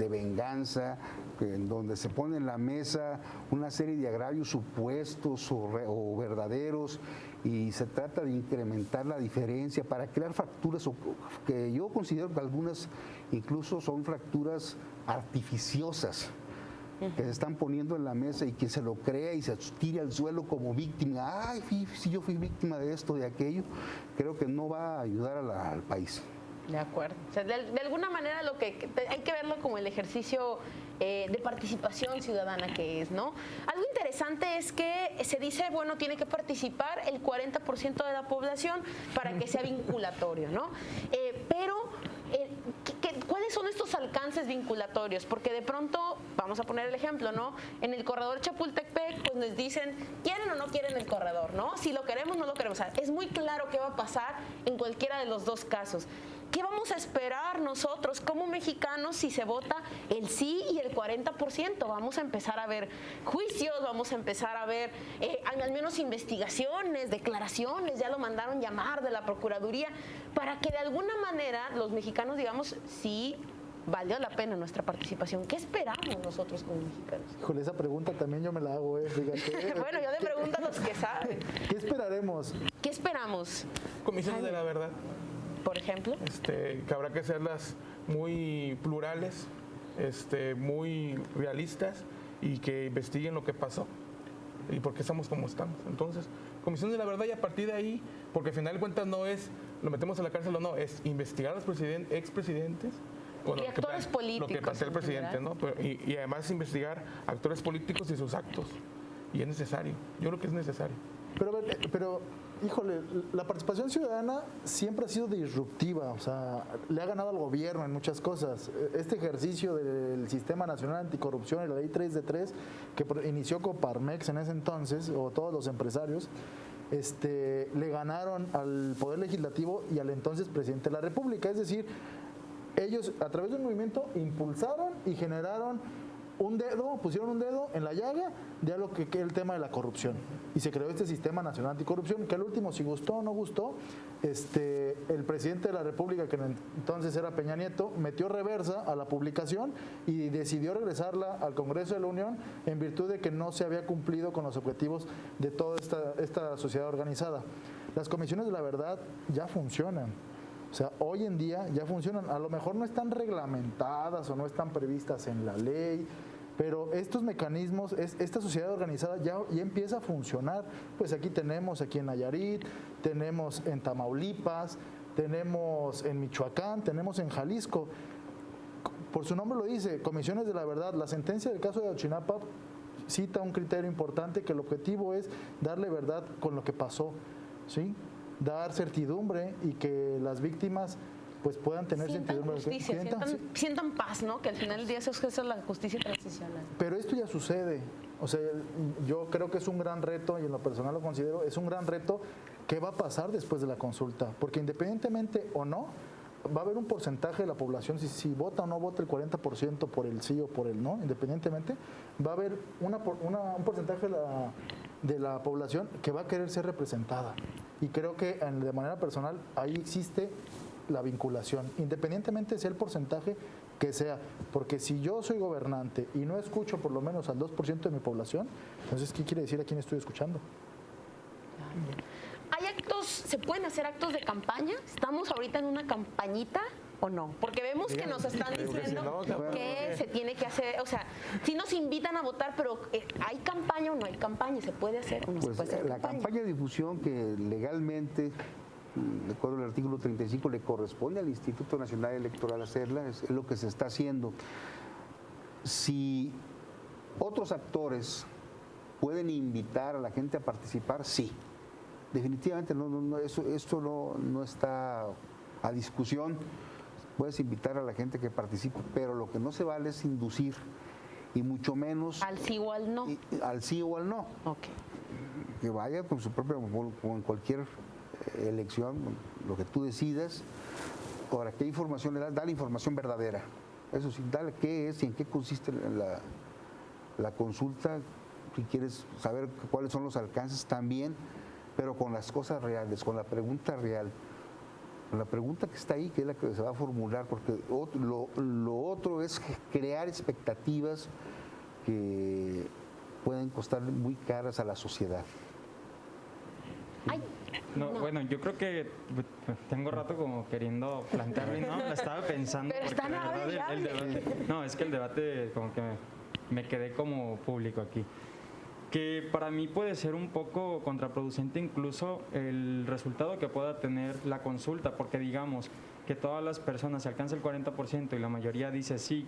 venganza, en donde se pone en la mesa una serie de agravios supuestos o verdaderos y se trata de incrementar la diferencia para crear fracturas que yo considero que algunas incluso son fracturas artificiosas que se están poniendo en la mesa y quien se lo crea y se tire al suelo como víctima. Ay, si yo fui víctima de esto, de aquello, creo que no va a ayudar al país. De acuerdo. O sea, de alguna manera hay que verlo como el ejercicio de participación ciudadana que es, ¿no? Algo interesante es que se dice, bueno, tiene que participar el 40% de la población para que sea vinculatorio, ¿no? Pero ¿Cuáles son estos alcances vinculatorios? Porque de pronto, vamos a poner el ejemplo, ¿no? En el corredor Chapultepec, pues nos dicen, ¿quieren o no quieren el corredor, no? Si lo queremos, no lo queremos. O sea, es muy claro qué va a pasar en cualquiera de los dos casos. ¿Qué vamos a esperar nosotros como mexicanos si se vota el sí y el 40%? Vamos a empezar a ver juicios, vamos a empezar a ver al menos investigaciones, declaraciones, ya lo mandaron llamar de la Procuraduría, para que de alguna manera los mexicanos digamos, sí, valió la pena nuestra participación. ¿Qué esperamos nosotros como mexicanos? Híjole, esa pregunta también yo me la hago, fíjate. Bueno, yo le pregunto a los que saben. ¿Qué esperaremos? ¿Qué esperamos? Comisiones de la verdad, Por ejemplo. que habrá que hacerlas muy plurales, muy realistas y que investiguen lo que pasó y por qué estamos como estamos. Entonces, Comisión de la Verdad, y a partir de ahí, porque al final de cuentas no es lo metemos a la cárcel o no, es investigar a los expresidentes. Y actores políticos, Lo que plantea el en presidente, general. ¿no? Y además investigar actores políticos y sus actos. Y es necesario. Yo creo que es necesario. Pero, híjole, la participación ciudadana siempre ha sido disruptiva, o sea, le ha ganado al gobierno en muchas cosas. Este ejercicio del Sistema Nacional Anticorrupción y la Ley 3 de 3, que inició Coparmex en ese entonces, o todos los empresarios, le ganaron al Poder Legislativo y al entonces Presidente de la República. Es decir, ellos a través de un movimiento impulsaron y generaron pusieron un dedo en la llaga de lo que el tema de la corrupción. Y se creó este Sistema Nacional Anticorrupción, que al último, si gustó o no gustó, el presidente de la República, que entonces era Peña Nieto, metió reversa a la publicación y decidió regresarla al Congreso de la Unión en virtud de que no se había cumplido con los objetivos de toda esta sociedad organizada. Las comisiones de la verdad ya funcionan. O sea, hoy en día ya funcionan. A lo mejor no están reglamentadas o no están previstas en la ley, pero estos mecanismos, esta sociedad organizada ya empieza a funcionar. Pues aquí en Nayarit, tenemos en Tamaulipas, tenemos en Michoacán, tenemos en Jalisco. Por su nombre lo dice, Comisiones de la Verdad. La sentencia del caso de Ayotzinapa cita un criterio importante, que el objetivo es darle verdad con lo que pasó, ¿sí? Dar certidumbre y que las víctimas pues puedan tener certidumbre. Justicia, sientan paz, ¿no? Que al final del día eso es la justicia transicional. Pero esto ya sucede. O sea, yo creo que es un gran reto, y en lo personal lo considero, es un gran reto. ¿Qué va a pasar después de la consulta? Porque independientemente o no, va a haber un porcentaje de la población, si vota o no vota el 40% por el sí o por el no, independientemente, va a haber un porcentaje de la población que va a querer ser representada. Y creo que de manera personal ahí existe la vinculación, independientemente sea el porcentaje que sea, porque si yo soy gobernante y no escucho por lo menos al 2% de mi población, entonces ¿qué quiere decir a quién estoy escuchando? ¿Hay se pueden hacer actos de campaña? ¿Estamos ahorita en una campañita o no? Porque vemos que nos están diciendo que se tiene que hacer, o sea, si nos invitan a votar, pero ¿hay campaña o no hay campaña? ¿Se puede hacer o no se puede hacer la campaña de difusión que legalmente, de acuerdo al artículo 35, le corresponde al Instituto Nacional Electoral hacerla, es lo que se está haciendo. Si otros actores pueden invitar a la gente a participar, sí. Definitivamente esto no está a discusión. Puedes invitar a la gente que participe, pero lo que no se vale es inducir, y mucho menos al sí o al no. Al sí o al no. Okay. Que vaya con su propia, como en cualquier elección, lo que tú decidas. Ahora, ¿qué información le das? Da la información verdadera. Eso sí, dale qué es y en qué consiste la consulta. Si quieres saber cuáles son los alcances también, pero con las cosas reales, con la pregunta real, con la pregunta que está ahí, que es la que se va a formular, porque lo otro es crear expectativas que pueden costar muy caras a la sociedad. Ay, no. Bueno, yo creo que tengo rato como queriendo plantearlo y no, lo estaba pensando. Pero porque está de verdad el debate, no, es que el debate como que me quedé como público aquí. Que para mí puede ser un poco contraproducente incluso el resultado que pueda tener la consulta, porque digamos que todas las personas se alcanza el 40% y la mayoría dice sí,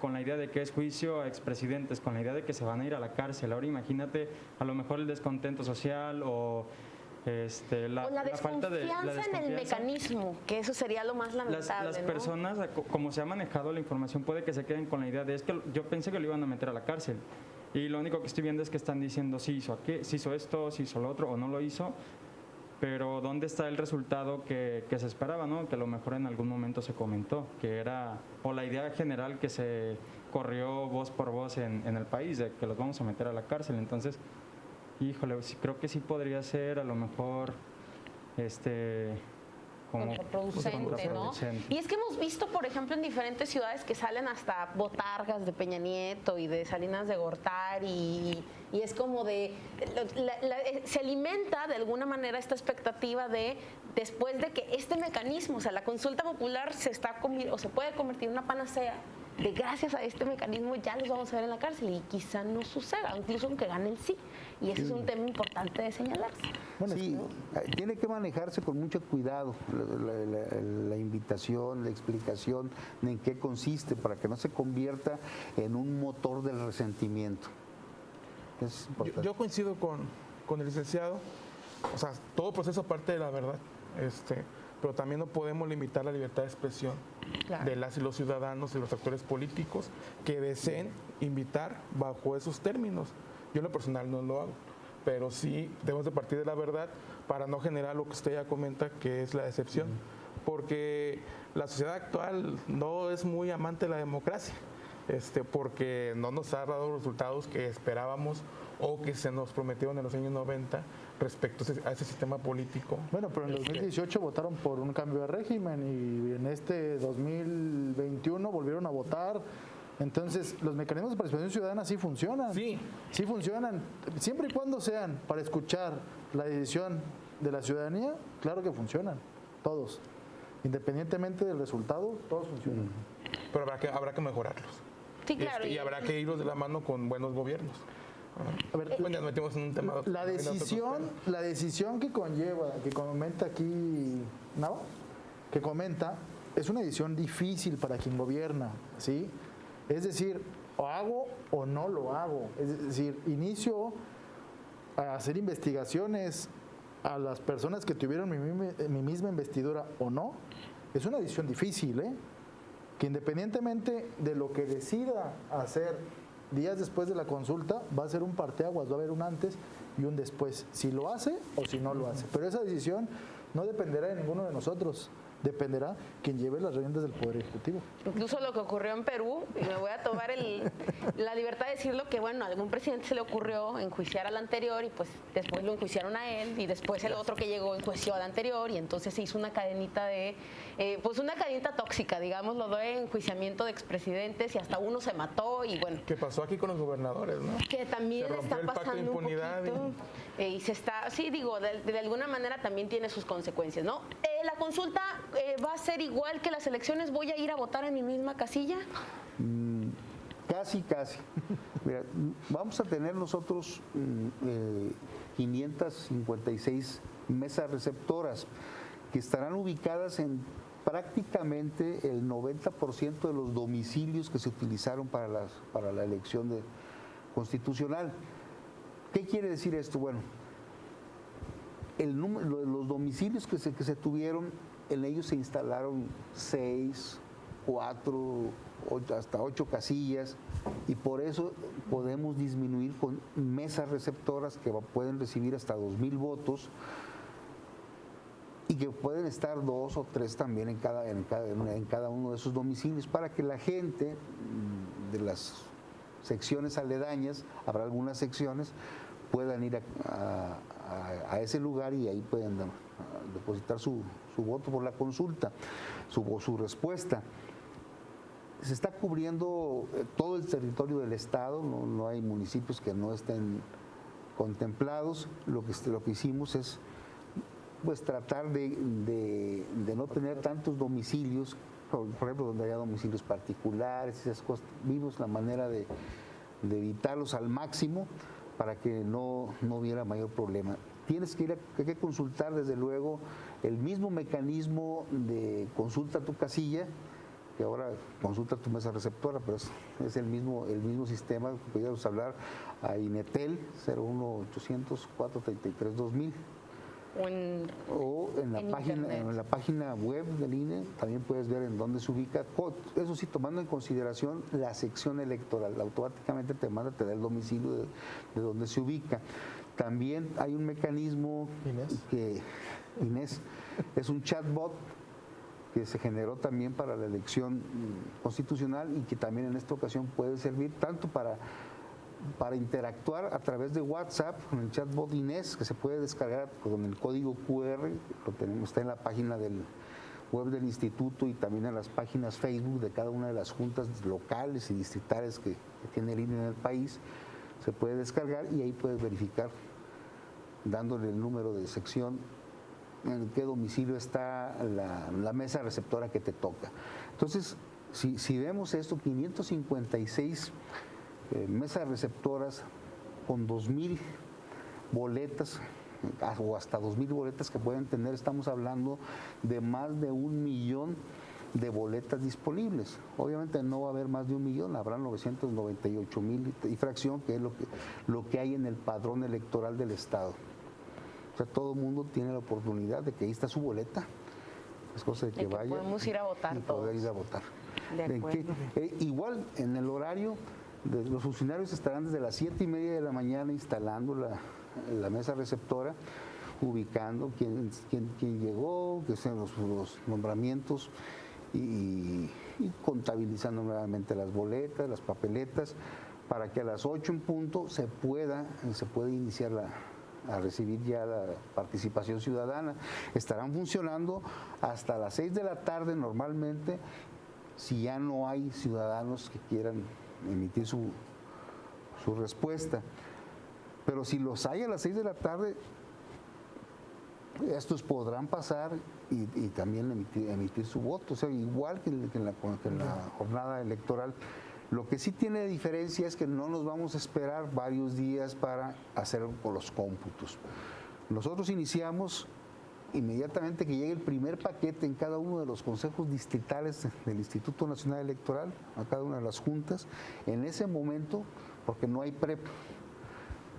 con la idea de que es juicio a expresidentes, con la idea de que se van a ir a la cárcel. Ahora imagínate a lo mejor el descontento social o O la falta de desconfianza en el desconfianza. mecanismo, que eso sería lo más lamentable, Las ¿no? personas, como se ha manejado la información, puede que se queden con la idea de es que yo pensé que lo iban a meter a la cárcel. Y lo único que estoy viendo es que están diciendo sí hizo esto, sí hizo lo otro o no lo hizo. Pero ¿dónde está el resultado que se esperaba, ¿no? Que a lo mejor en algún momento se comentó, que era, o la idea general que se corrió voz por voz en el país, de que los vamos a meter a la cárcel. Entonces, híjole, creo que sí podría ser a lo mejor como Contraproducente, ¿no? Y es que hemos visto, por ejemplo, en diferentes ciudades que salen hasta botargas de Peña Nieto y de Salinas de Gortari y es como de, se alimenta de alguna manera esta expectativa de, después de que este mecanismo, o sea, la consulta popular se puede convertir en una panacea, de gracias a este mecanismo ya los vamos a ver en la cárcel y quizá no suceda, incluso aunque gane el sí. Y ese es un tema importante de señalarse. Bueno, sí, tiene que manejarse con mucho cuidado la invitación, la explicación de en qué consiste para que no se convierta en un motor del resentimiento. Es importante. Yo coincido con el licenciado, o sea, todo proceso parte de la verdad, pero también no podemos limitar la libertad de expresión de las y los ciudadanos y los actores políticos que deseen invitar bajo esos términos. Yo en lo personal no lo hago, pero sí debemos de partir de la verdad para no generar lo que usted ya comenta, que es la decepción, porque la sociedad actual no es muy amante de la democracia, porque no nos ha dado los resultados que esperábamos o que se nos prometieron en los años 90 respecto a ese sistema político. Bueno, pero en 2018 votaron por un cambio de régimen y en este 2021 volvieron a votar. Entonces, los mecanismos de participación ciudadana sí funcionan. Sí. Sí funcionan. Siempre y cuando sean para escuchar la decisión de la ciudadanía, claro que funcionan. Todos. Independientemente del resultado, todos funcionan. Pero habrá que mejorarlos. Sí, claro. Y habrá que irlos de la mano con buenos gobiernos. A ver, Bueno, ya nos metimos en un tema. la decisión que conlleva, que comenta aquí Nava, que comenta, es una decisión difícil para quien gobierna, ¿sí? Es decir, o hago o no lo hago. Es decir, inicio a hacer investigaciones a las personas que tuvieron mi misma investidura o no. Es una decisión difícil, ¿eh? Que independientemente de lo que decida hacer días después de la consulta, va a ser un parteaguas, va a haber un antes y un después, si lo hace o si no lo hace. Pero esa decisión no dependerá de ninguno de nosotros, dependerá quien lleve las riendas del Poder Ejecutivo. Incluso lo que ocurrió en Perú, y me voy a tomar la libertad de decirlo, que bueno, a algún presidente se le ocurrió enjuiciar al anterior y pues después lo enjuiciaron a él y después el otro que llegó enjuició al anterior y entonces se hizo una cadenita pues una cadenita tóxica, digámoslo, de enjuiciamiento de expresidentes y hasta uno se mató y bueno. ¿Qué pasó aquí con los gobernadores, no? Que también Se rompió está el pacto de pasando un impunidad poquito. Y se está, sí, digo, de alguna manera también tiene sus consecuencias, ¿no? La consulta va a ser igual que las elecciones, ¿voy a ir a votar en mi misma casilla? Casi. Mira, vamos a tener nosotros 556 mesas receptoras que estarán ubicadas en prácticamente el 90% de los domicilios que se utilizaron para la elección constitucional. ¿Qué quiere decir esto? Bueno, los domicilios que se tuvieron, en ellos se instalaron 6, 4, 8, hasta 8 casillas y por eso podemos disminuir con mesas receptoras que pueden recibir hasta 2,000 votos y que pueden estar 2 o 3 también en cada uno de esos domicilios para que la gente de las secciones aledañas, habrá algunas secciones, puedan ir a ese lugar y ahí pueden depositar su voto por la consulta, su respuesta. Se está cubriendo todo el territorio del Estado, no hay municipios que no estén contemplados. Lo que hicimos es pues tratar de no tener tantos domicilios, por ejemplo, donde haya domicilios particulares, esas cosas. Vimos la manera de evitarlos al máximo para que no hubiera mayor problema. Tienes que hay que consultar desde luego el mismo mecanismo de consulta a tu casilla, que ahora consulta tu mesa receptora, pero es el mismo sistema que podríamos hablar a INETEL 01800 433 2000. o en la página web del INE también puedes ver en dónde se ubica. Eso sí, tomando en consideración la sección electoral, automáticamente te da el domicilio de donde se ubica. También hay un mecanismo Inés, es un chatbot que se generó también para la elección constitucional y que también en esta ocasión puede servir tanto para interactuar a través de WhatsApp con el chatbot Inés, que se puede descargar con el código QR, está en la página del web del instituto y también en las páginas Facebook de cada una de las juntas locales y distritales que tiene el INE en el país. Se puede descargar y ahí puedes verificar, dándole el número de sección, en qué domicilio está la mesa receptora que te toca. Entonces, si vemos esto, 556 mesas receptoras con 2,000 boletas o hasta 2,000 boletas que pueden tener, estamos hablando de más de 1 millón de boletas disponibles. Obviamente no va a haber más de 1 millón, habrá 998,000 y fracción, que es lo que hay en el padrón electoral del Estado. O sea, todo el mundo tiene la oportunidad de que ahí está su boleta. Es cosa de que vaya podemos ir a votar y poder ir a votar. De acuerdo. Igual, en el horario, los funcionarios estarán desde las 7:30 de la mañana instalando la mesa receptora, ubicando quién llegó, que sean los nombramientos y contabilizando nuevamente las boletas, las papeletas, para que a las 8 en punto se pueda iniciar a recibir ya la participación ciudadana. Estarán funcionando hasta las 6 de la tarde normalmente, si ya no hay ciudadanos que quieran emitir su respuesta. Pero si los hay a las 6 de la tarde, estos podrán pasar y también emitir su voto, o sea, igual que en la jornada electoral. Lo que sí tiene diferencia es que no nos vamos a esperar varios días para hacer los cómputos. Nosotros iniciamos inmediatamente que llegue el primer paquete en cada uno de los consejos distritales del Instituto Nacional Electoral, a cada una de las juntas. En ese momento, porque no hay PREP,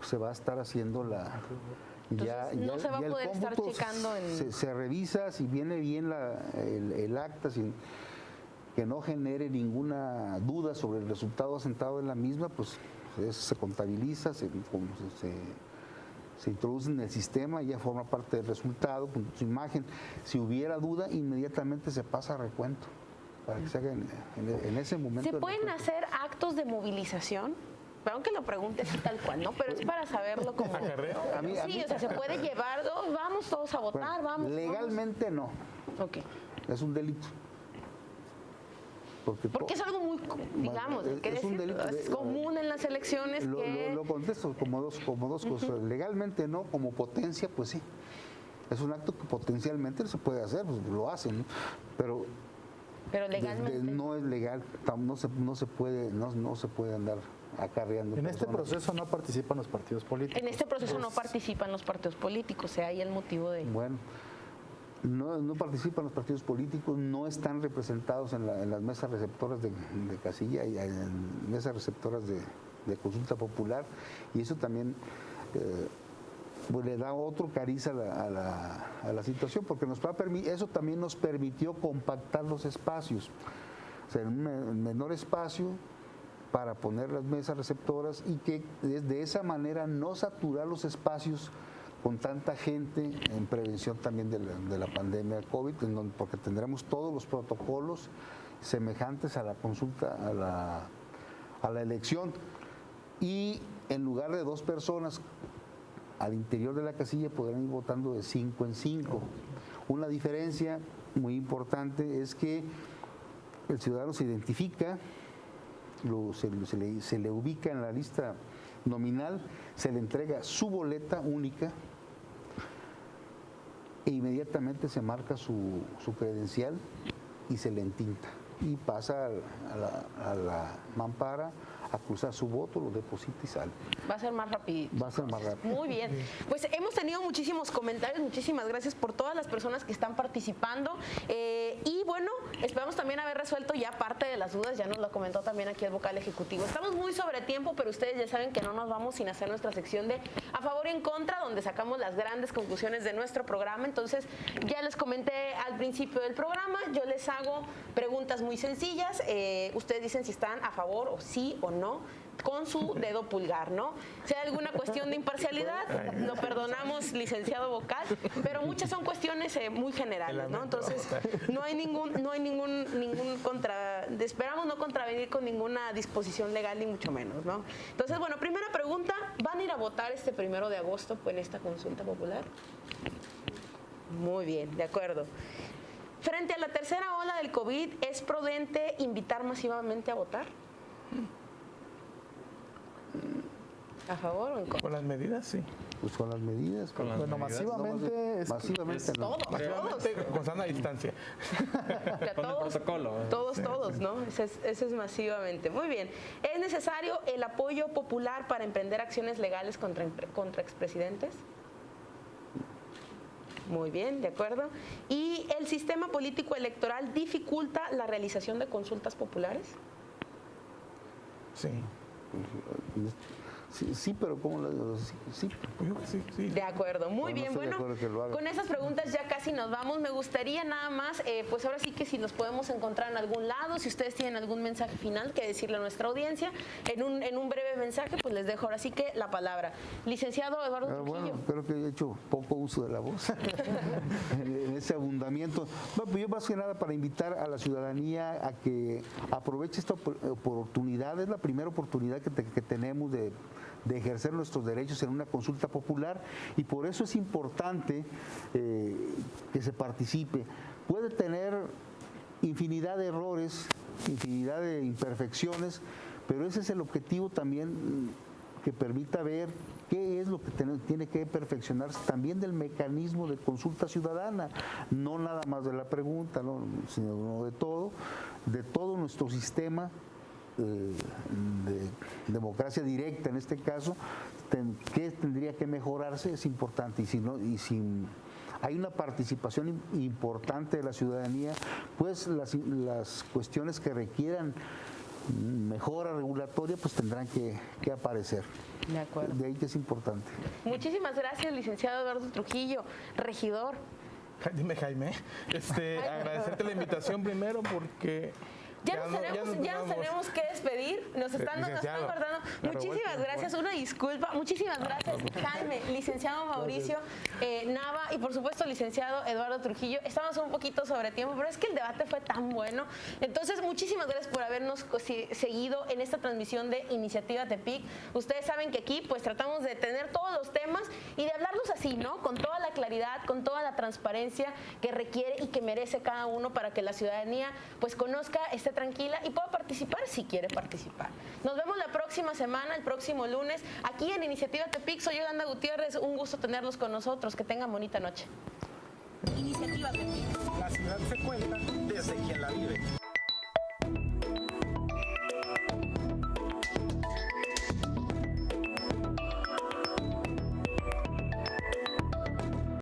se va a estar haciendo no se va a poder estar checando se revisa si viene bien el acta, sin que no genere ninguna duda sobre el resultado asentado en la misma, pues se contabiliza, se introduce en el sistema, ya forma parte del resultado, con su imagen. Si hubiera duda, inmediatamente se pasa a recuento, para que se haga en ese momento. ¿Se pueden hacer actos de movilización? Perdón que lo pregunte así tal cual, ¿no? Pero es para saberlo como... Sí, o sea, se puede llevar, vamos todos a votar, vamos. Legalmente no. Ok. Es un delito. Porque es algo muy, digamos, es común en las elecciones que... Lo contesto como dos cosas. Legalmente no, como potencia, pues sí. Es un acto que potencialmente se puede hacer, pues lo hacen, ¿no? Pero legalmente no es legal, no se puede andar acarreando. En este proceso no participan los partidos políticos. En este proceso no participan los partidos políticos, o sea, ahí el motivo de... Bueno, no participan los partidos políticos, no están representados en las mesas receptoras de casilla y en mesas receptoras de consulta popular, y eso también pues le da otro cariz a la situación, porque eso también nos permitió compactar los espacios, o sea, en un menor espacio para poner las mesas receptoras y que de esa manera no saturar los espacios con tanta gente en prevención también de la pandemia del COVID, porque tendremos todos los protocolos semejantes a la consulta, a la elección. Y en lugar de 2 personas al interior de la casilla podrán ir votando de 5 en 5. Una diferencia muy importante es que el ciudadano se identifica, se le ubica en la lista nominal, se le entrega su boleta única e inmediatamente se marca su credencial y se le entinta y pasa a la mampara a cruzar su voto, lo deposita y sale. Va a ser más rapidito. Va a ser más rápido. Muy bien. Pues hemos tenido muchísimos comentarios. Muchísimas gracias por todas las personas que están participando. Y bueno, esperamos también haber resuelto ya parte de las dudas. Ya nos lo comentó también aquí el vocal ejecutivo. Estamos muy sobre tiempo, pero ustedes ya saben que no nos vamos sin hacer nuestra sección de a favor y en contra, donde sacamos las grandes conclusiones de nuestro programa. Entonces, ya les comenté al principio del programa, yo les hago preguntas muy sencillas. Ustedes dicen si están a favor o sí o no con su dedo pulgar, ¿no? Si hay alguna cuestión de imparcialidad, lo perdonamos, licenciado vocal, pero muchas son cuestiones muy generales, ¿no? Entonces, no hay ningún esperamos no contravenir con ninguna disposición legal ni mucho menos, ¿no? Entonces, bueno, primera pregunta, ¿van a ir a votar este 1 de agosto en esta consulta popular? Muy bien, de acuerdo. Frente a la tercera ola del COVID, ¿es prudente invitar masivamente a votar? ¿A favor o en contra? Con las medidas, sí. Pues con las medidas. Bueno, masivamente es Masivamente no. Todos. Masivamente, con sana distancia. Con el protocolo. Todos, ¿no? Ese es masivamente. Muy bien. ¿Es necesario el apoyo popular para emprender acciones legales contra expresidentes? Muy bien, de acuerdo. ¿Y el sistema político electoral dificulta la realización de consultas populares? Sí. Sí, pero ¿cómo lo digo? Sí. Sí. De acuerdo, muy No, no bien. estoy de Bueno, acuerdo que lo haga. con esas preguntas ya casi nos vamos. Me gustaría nada más, pues ahora sí que si nos podemos encontrar en algún lado, si ustedes tienen algún mensaje final que decirle a nuestra audiencia, en un breve mensaje, pues les dejo ahora sí que la palabra. Licenciado Eduardo Trujillo. Bueno, creo que he hecho poco uso de la voz en ese abundamiento. Bueno, pues yo más que nada para invitar a la ciudadanía a que aproveche esta oportunidad. Es la primera oportunidad que tenemos de ejercer nuestros derechos en una consulta popular y por eso es importante que se participe. Puede tener infinidad de errores, infinidad de imperfecciones, pero ese es el objetivo también que permita ver qué es lo que tiene que perfeccionarse también del mecanismo de consulta ciudadana, no nada más de la pregunta, ¿no? Sino de todo nuestro sistema de democracia directa en este caso, ¿qué tendría que mejorarse? Es importante. Y si hay una participación importante de la ciudadanía, pues las cuestiones que requieran mejora regulatoria pues tendrán que aparecer. De acuerdo. De ahí que es importante. Muchísimas gracias, licenciado Eduardo Trujillo, regidor. Dime, Jaime, agradecerte la invitación primero porque... Ya nos tenemos que despedir. Nos están guardando. Muchísimas gracias. Una disculpa. Muchísimas gracias, Jaime, licenciado Mauricio Nava y por supuesto licenciado Eduardo Trujillo. Estamos un poquito sobre tiempo, pero es que el debate fue tan bueno. Entonces, muchísimas gracias por habernos seguido en esta transmisión de Iniciativa Tepic. Ustedes saben que aquí pues tratamos de tener todos los temas y de hablarlos así, ¿no? Con toda la claridad, con toda la transparencia que requiere y que merece cada uno para que la ciudadanía pues conozca tranquila y pueda participar si quiere participar. Nos vemos la próxima semana, el próximo lunes, aquí en Iniciativa Tepic. Soy Yolanda Gutiérrez, un gusto tenerlos con nosotros. Que tengan bonita noche. Iniciativa Tepic. La ciudad se cuenta desde quien la vive.